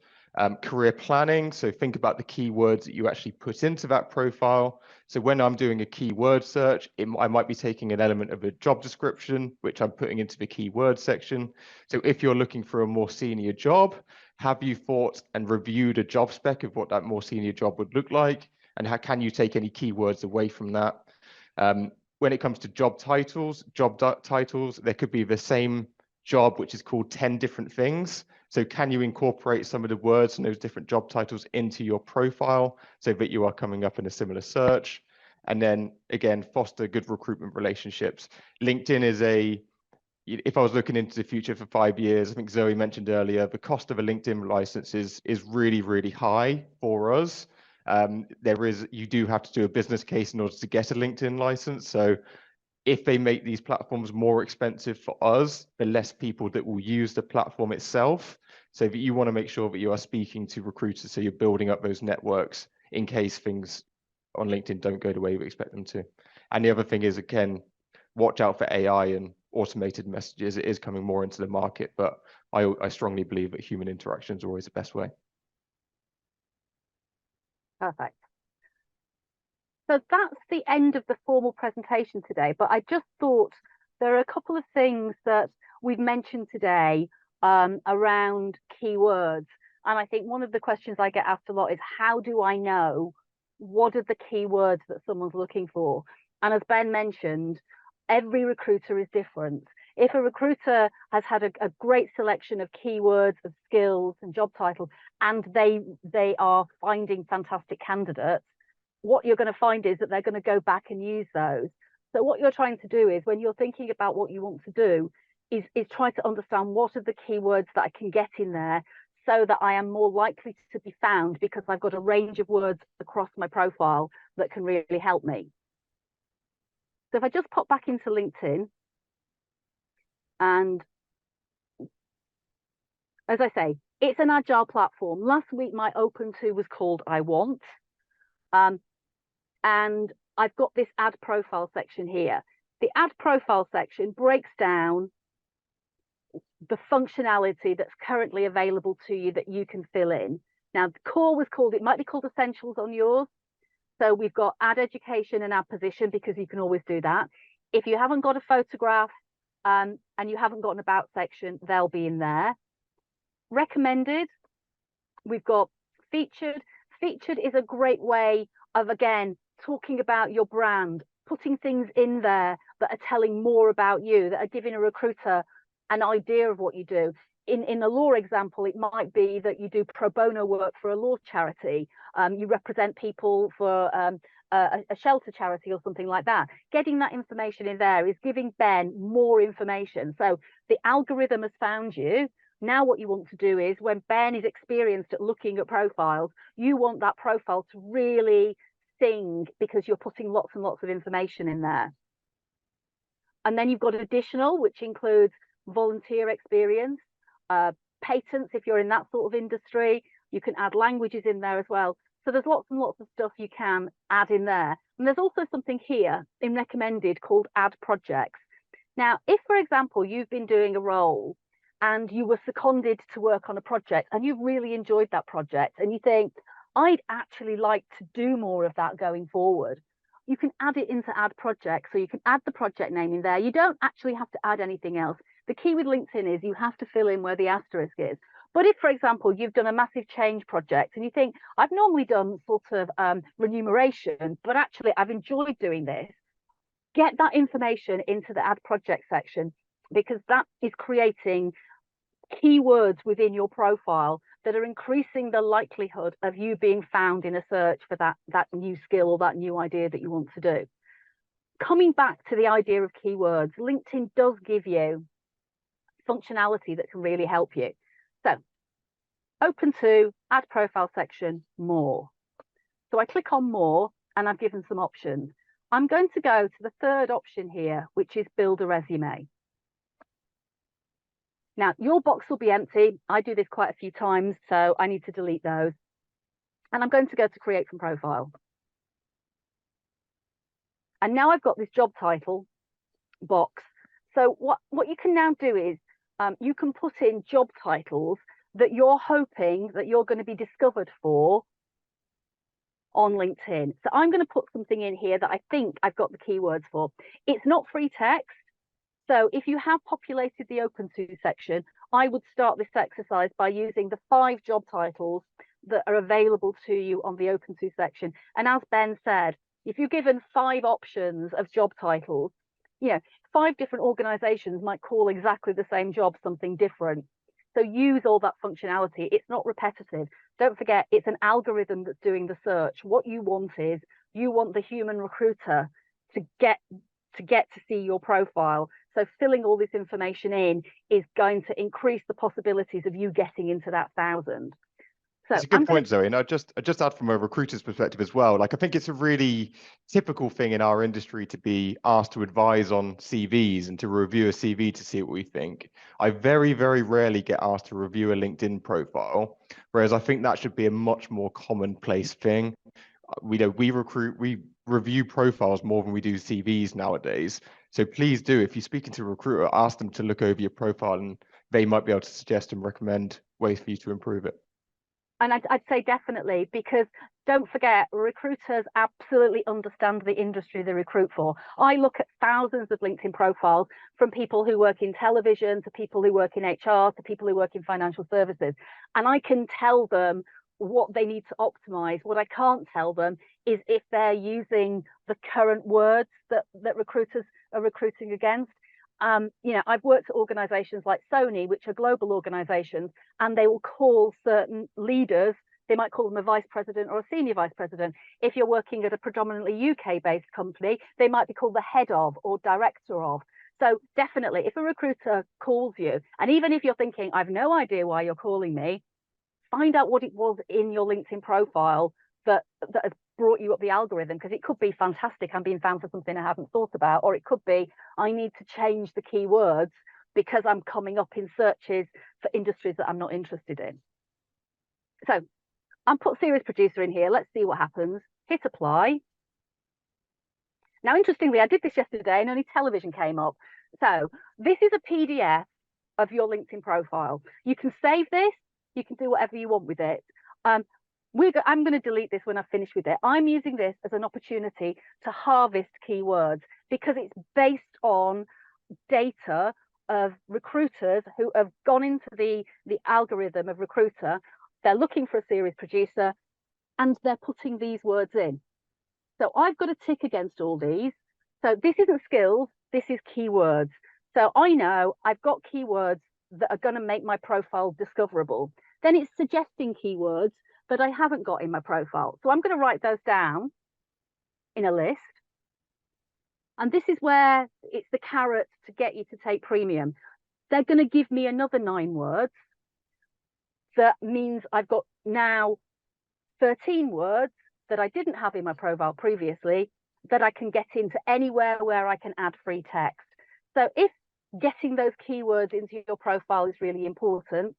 Career planning, so think about the keywords that you actually put into that profile. So when I'm doing a keyword search, I might be taking an element of a job description, which I'm putting into the keyword section. So if you're looking for a more senior job, have you thought and reviewed a job spec of what that more senior job would look like? And how can you take any keywords away from that? When it comes to job titles, there could be the same job, which is called 10 different things. So can you incorporate some of the words and those different job titles into your profile so that you are coming up in a similar search? And then again, foster good recruitment relationships. LinkedIn is if I was looking into the future for 5 years, I think Zoe mentioned earlier, the cost of a LinkedIn license is really, really high for us. You do have to do a business case in order to get a LinkedIn license. So if they make these platforms more expensive for us, the less people that will use the platform itself. So that you want to make sure that you are speaking to recruiters, so you're building up those networks in case things on LinkedIn don't go the way we expect them to. And the other thing is, again, watch out for AI and automated messages. It is coming more into the market, but I strongly believe that human interactions are always the best way. Perfect. So that's the end of the formal presentation today, but I just thought there are a couple of things that we've mentioned today around keywords. And I think one of the questions I get asked a lot is, how do I know what are the keywords that someone's looking for? And as Ben mentioned, every recruiter is different. If a recruiter has had a great selection of keywords, of skills and job titles, and they are finding fantastic candidates, what you're going to find is that they're going to go back and use those. So what you're trying to do is, when you're thinking about what you want to do, is try to understand what are the keywords that I can get in there so that I am more likely to be found, because I've got a range of words across my profile that can really help me. So if I just pop back into LinkedIn, and as I say, it's an agile platform. Last week, my open to was called I Want. And I've got this add profile section here. The add profile section breaks down the functionality that's currently available to you that you can fill in. Now, the core was called, it might be called essentials on yours. So we've got add education and add position, because you can always do that. If you haven't got a photograph and you haven't got an about section, they'll be in there. Recommended, we've got featured. Featured is a great way of, again, talking about your brand, putting things in there that are telling more about you, that are giving a recruiter an idea of what you do. In a law example, it might be that you do pro bono work for a law charity. You represent people for a shelter charity or something like that. Getting that information in there is giving Ben more information. So the algorithm has found you. Now what you want to do is, when Ben is experienced at looking at profiles, you want that profile to really sing, because you're putting lots and lots of information in there. And then you've got additional, which includes volunteer experience, patents if you're in that sort of industry. You can add languages in there as well. So there's lots and lots of stuff you can add in there. And there's also something here in recommended called add projects. Now, if, for example, you've been doing a role and you were seconded to work on a project and you've really enjoyed that project and you think, I'd actually like to do more of that going forward, you can add it into add project. So you can add the project name in there. You don't actually have to add anything else. The key with LinkedIn is you have to fill in where the asterisk is. But if, for example, you've done a massive change project and you think, I've normally done sort of remuneration, but actually I've enjoyed doing this, get that information into the add project section, because that is creating keywords within your profile that are increasing the likelihood of you being found in a search for that new skill or that new idea that you want to do. Coming back to the idea of keywords, LinkedIn does give you functionality that can really help you. So open to add profile section, more. So I click on more and I've given some options. I'm going to go to the third option here, which is build a resume. Now, your box will be empty. I do this quite a few times, so I need to delete those. And I'm going to go to create from profile. And now I've got this job title box. So what you can now do is you can put in job titles that you're hoping that you're going to be discovered for on LinkedIn. So I'm going to put something in here that I think I've got the keywords for. It's not free text. So if you have populated the open to section, I would start this exercise by using the 5 job titles that are available to you on the open to section. And as Ben said, if you're given 5 options of job titles, 5 different organizations might call exactly the same job something different. So use all that functionality. It's not repetitive. Don't forget, it's an algorithm that's doing the search. What you want is, you want the human recruiter to get to see your profile. So filling all this information in is going to increase the possibilities of you getting into that 1,000. So it's a good point, Zoe. And I just add from a recruiter's perspective as well. Like, I think it's a really typical thing in our industry to be asked to advise on CVs and to review a CV to see what we think. I very, very rarely get asked to review a LinkedIn profile, whereas I think that should be a much more commonplace thing. We review profiles more than we do CVs nowadays. So please do, if you're speaking to a recruiter, ask them to look over your profile and they might be able to suggest and recommend ways for you to improve it. And I'd say definitely, because don't forget, recruiters absolutely understand the industry they recruit for. I look at thousands of LinkedIn profiles from people who work in television, to people who work in HR, to people who work in financial services. And I can tell them what they need to optimize. What I can't tell them is if they're using the current words that recruiters are recruiting against. I've worked at organizations like Sony, which are global organizations, and they will call certain leaders, they might call them a vice president or a senior vice president. If you're working at a predominantly UK-based company, they might be called the head of or director of. So definitely, if a recruiter calls you, and even if you're thinking, I've no idea why you're calling me, find out what it was in your LinkedIn profile that has brought you up the algorithm, because it could be fantastic, I'm being found for something I haven't thought about, or it could be I need to change the keywords because I'm coming up in searches for industries that I'm not interested in. So I'll put series producer in here. Let's see what happens. Hit apply. Now, interestingly, I did this yesterday and only television came up. So this is a PDF of your LinkedIn profile. You can save this. You can do whatever you want with it. I'm going to delete this when I finish with it. I'm using this as an opportunity to harvest keywords because it's based on data of recruiters who have gone into the algorithm of Recruiter. They're looking for a series producer and they're putting these words in. So I've got to tick against all these. So this isn't skills, this is keywords. So I know I've got keywords that are going to make my profile discoverable. Then it's suggesting keywords that I haven't got in my profile. So I'm going to write those down in a list. And this is where it's the carrot to get you to take premium. They're going to give me another 9 words. That means I've got now 13 words that I didn't have in my profile previously that I can get into anywhere where I can add free text. So if getting those keywords into your profile is really important,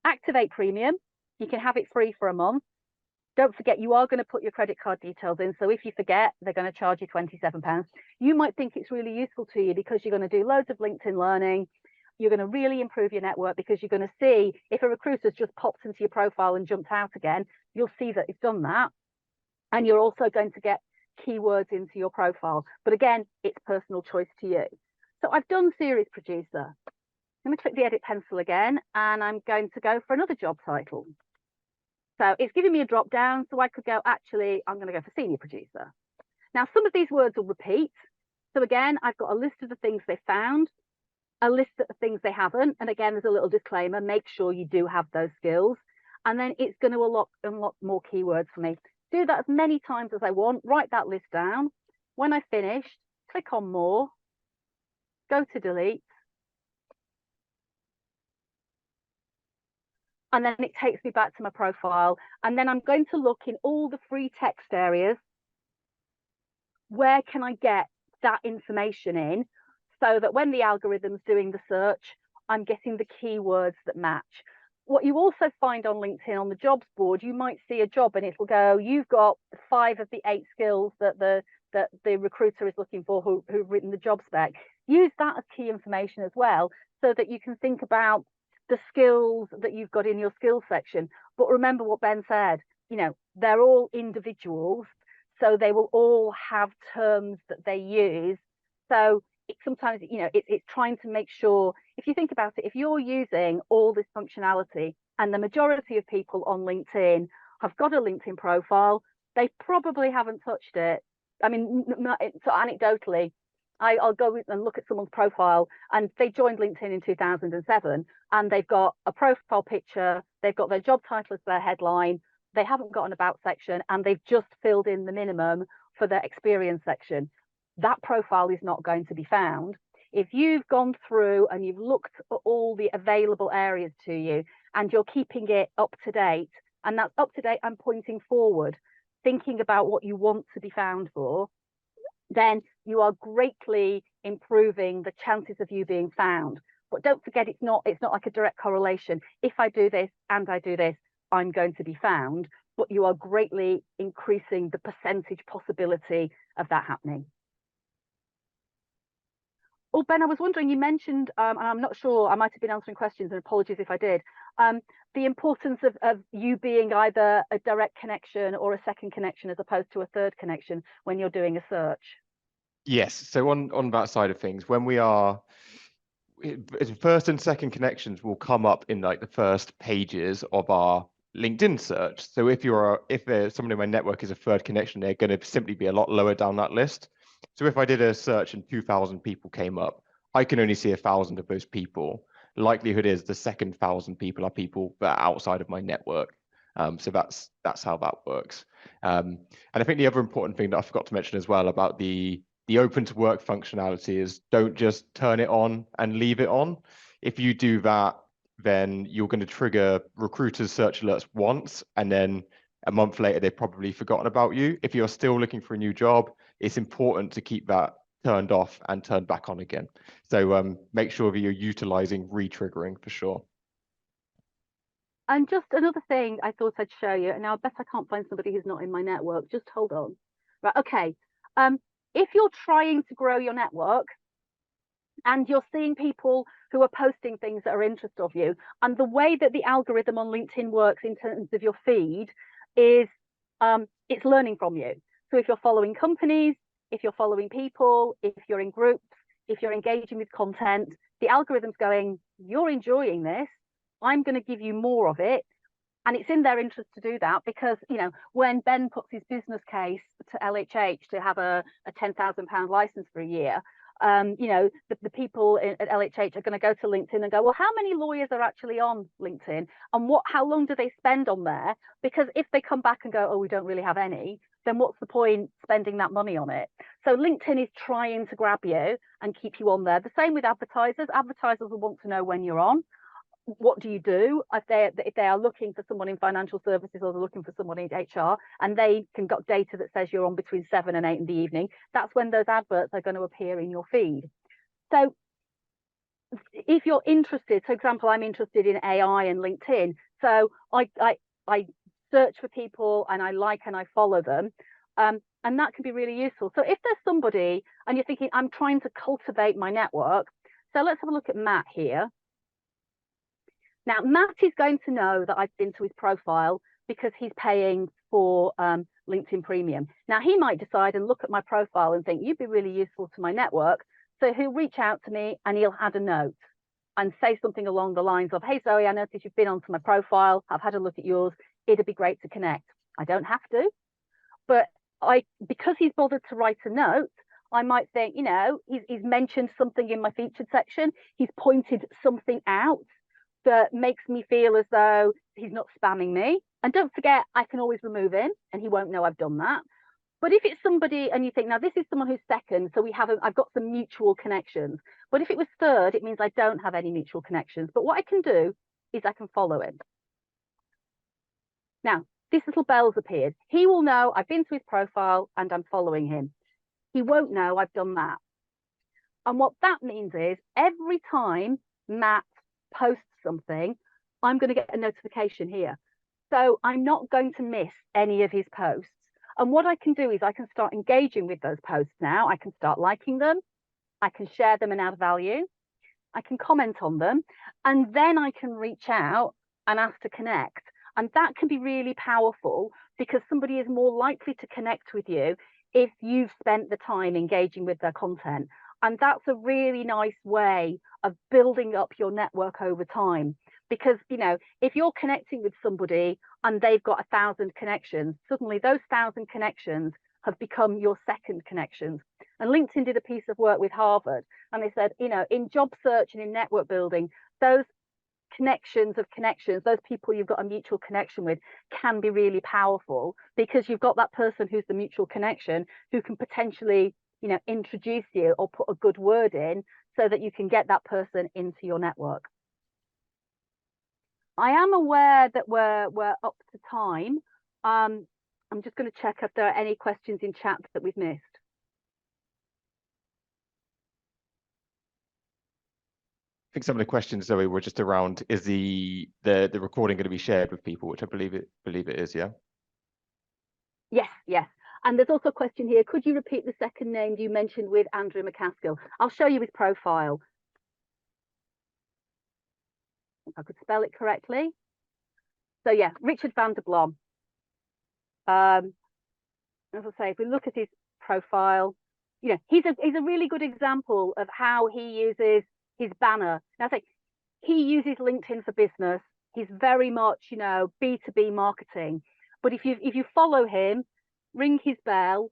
activate premium. You can have it free for a month. Don't forget, you are going to put your credit card details in. So if you forget, they're going to charge you £27. You might think it's really useful to you because you're going to do loads of LinkedIn learning. You're going to really improve your network because you're going to see if a recruiter's just popped into your profile and jumped out again, you'll see that it's done that. And you're also going to get keywords into your profile. But again, it's personal choice to you. So I've done series producer. I'm going to click the edit pencil again, and I'm going to go for another job title. So it's giving me a drop down, so I could go, actually, I'm going to go for senior producer. Now, some of these words will repeat. So again, I've got a list of the things they found, a list of the things they haven't. And again, there's a little disclaimer, make sure you do have those skills. And then it's going to unlock more keywords for me. Do that as many times as I want, write that list down. When I finished, click on more, go to delete. And then it takes me back to my profile. And then I'm going to look in all the free text areas. Where can I get that information in so that when the algorithm's doing the search, I'm getting the keywords that match? What you also find on LinkedIn on the jobs board, you might see a job and it will go, you've got 5 of the 8 skills that the recruiter is looking for who've written the job spec. Use that as key information as well, so that you can think about the skills that you've got in your skills section. But remember what Ben said, they're all individuals, so they will all have terms that they use. So sometimes, it's trying to make sure, if you think about it, if you're using all this functionality, and the majority of people on LinkedIn have got a LinkedIn profile, they probably haven't touched it. I mean, so anecdotally, I'll go and look at someone's profile, and they joined LinkedIn in 2007, and they've got a profile picture, they've got their job title as their headline, they haven't got an about section, and they've just filled in the minimum for their experience section. That profile is not going to be found. If you've gone through and you've looked at all the available areas to you, and you're keeping it up to date, and that's up to date, I'm pointing forward, thinking about what you want to be found for, then you are greatly improving the chances of you being found. But don't forget, it's not like a direct correlation. If I do this and I do this, I'm going to be found, but you are greatly increasing the percentage possibility of that happening. Oh, Ben, I was wondering, you mentioned, and I'm not sure, I might have been answering questions, and apologies if I did, the importance of you being either a direct connection or a second connection as opposed to a third connection when you're doing a search. Yes. So on that side of things, when we are first and second connections will come up in like the first pages of our LinkedIn search. So if there's someone in my network is a third connection, they're going to simply be a lot lower down that list. So if I did a search and 2,000 people came up, I can only see 1,000 of those people. Likelihood is the second 1,000 people are people that are outside of my network. So that's how that works. And I think the other important thing that I forgot to mention as well about the open to work functionality is don't just turn it on and leave it on. If you do that, then you're going to trigger recruiters search alerts once, and then a month later, they've probably forgotten about you. If you're still looking for a new job, it's important to keep that turned off and turned back on again. So make sure that you're utilizing re-triggering for sure. And just another thing I thought I'd show you, and now I bet I can't find somebody who's not in my network. Just hold on. Right, okay. If you're trying to grow your network and you're seeing people who are posting things that are interest of you, and the way that the algorithm on LinkedIn works in terms of your feed is it's learning from you. So if you're following companies, if you're following people, if you're in groups, if you're engaging with content, the algorithm's going, you're enjoying this, I'm going to give you more of it. And it's in their interest to do that because, you know, when Ben puts his business case to LHH to have a £10,000 license for a year, you know, the people at LHH are going to go to LinkedIn and go, well, how many lawyers are actually on LinkedIn and how long do they spend on there? Because if they come back and go, oh, we don't really have any, then what's the point spending that money on it? So LinkedIn is trying to grab you and keep you on there. The same with advertisers. Advertisers will want to know when you're on. What do you do if they are looking for someone in financial services or they're looking for someone in HR and they can got data that says you're on between 7 and 8 in the evening? That's when those adverts are going to appear in your feed. So if you're interested, for example, I'm interested in AI and LinkedIn, so I search for people and I like and I follow them, and that can be really useful. So if there's somebody and you're thinking I'm trying to cultivate my network, so let's have a look at Matt here. Now, Matt is going to know that I've been to his profile because he's paying for LinkedIn Premium. Now, he might decide and look at my profile and think, you'd be really useful to my network. So he'll reach out to me and he'll add a note and say something along the lines of, hey, Zoe, I noticed you've been onto my profile. I've had a look at yours. It'd be great to connect. I don't have to, but because he's bothered to write a note, I might think, you know, he's mentioned something in my featured section. He's pointed something out that makes me feel as though he's not spamming me. And don't forget, I can always remove him and he won't know I've done that. But if it's somebody and you think, now this is someone who's second, so I've got some mutual connections. But if it was third, it means I don't have any mutual connections. But what I can do is I can follow him. Now, this little bell's appeared. He will know I've been to his profile and I'm following him. He won't know I've done that. And what that means is every time Matt posts something, I'm going to get a notification here. So I'm not going to miss any of his posts. And what I can do is I can start engaging with those posts now. I can start liking them. I can share them and add value. I can comment on them. And then I can reach out and ask to connect. And that can be really powerful because somebody is more likely to connect with you if you've spent the time engaging with their content. And that's a really nice way of building up your network over time. Because, you know, if you're connecting with somebody and they've got 1,000 connections, suddenly those 1,000 connections have become your second connections. And LinkedIn did a piece of work with Harvard, and they said, you know, in job search and in network building, those connections of connections, those people you've got a mutual connection with, can be really powerful because you've got that person who's the mutual connection who can potentially, you know, introduce you or put a good word in so that you can get that person into your network. I am aware that we're up to time. I'm just going to check if there are any questions in chat that we've missed. I think some of the questions, Zoe, were just around, is the recording going to be shared with people, which I believe it is, yeah? Yes. And there's also a question here. Could you repeat the second name you mentioned with Andrew McCaskill? I'll show you his profile. If I could spell it correctly. So yeah, Richard van der Blom. As I say, if we look at his profile, you know, he's a really good example of how he uses his banner. Now, I think he uses LinkedIn for business. He's very much, you know, B2B marketing. But if you follow him, ring his bell,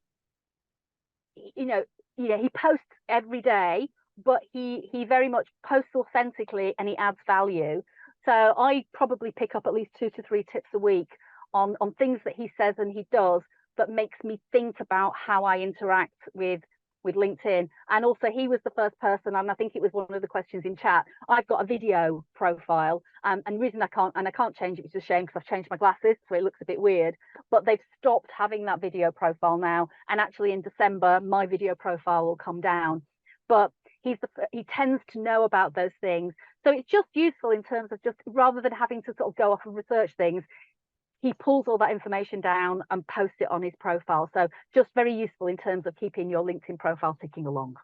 you know, he posts every day, but he very much posts authentically and he adds value. So I probably pick up at least 2 to 3 tips a week on things that he says and he does that makes me think about how I interact with LinkedIn. And also he was the first person, and I think it was one of the questions in chat. I've got a video profile, and the reason I can't change it, which is a shame because I've changed my glasses, so it looks a bit weird, but they've stopped having that video profile now. And actually in December, my video profile will come down. But he tends to know about those things. So it's just useful in terms of just rather than having to sort of go off and research things, he pulls all that information down and posts it on his profile. So just very useful in terms of keeping your LinkedIn profile ticking along.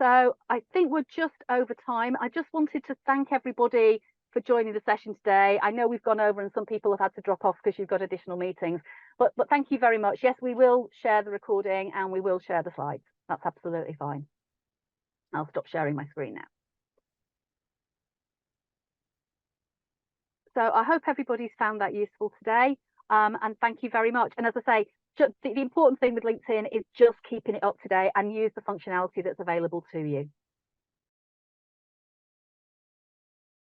So I think we're just over time. I just wanted to thank everybody for joining the session today. I know we've gone over and some people have had to drop off because you've got additional meetings, but thank you very much. Yes, we will share the recording and we will share the slides. That's absolutely fine. I'll stop sharing my screen now. So I hope everybody's found that useful today. And thank you very much. And as I say, the important thing with LinkedIn is just keeping it up to date and use the functionality that's available to you.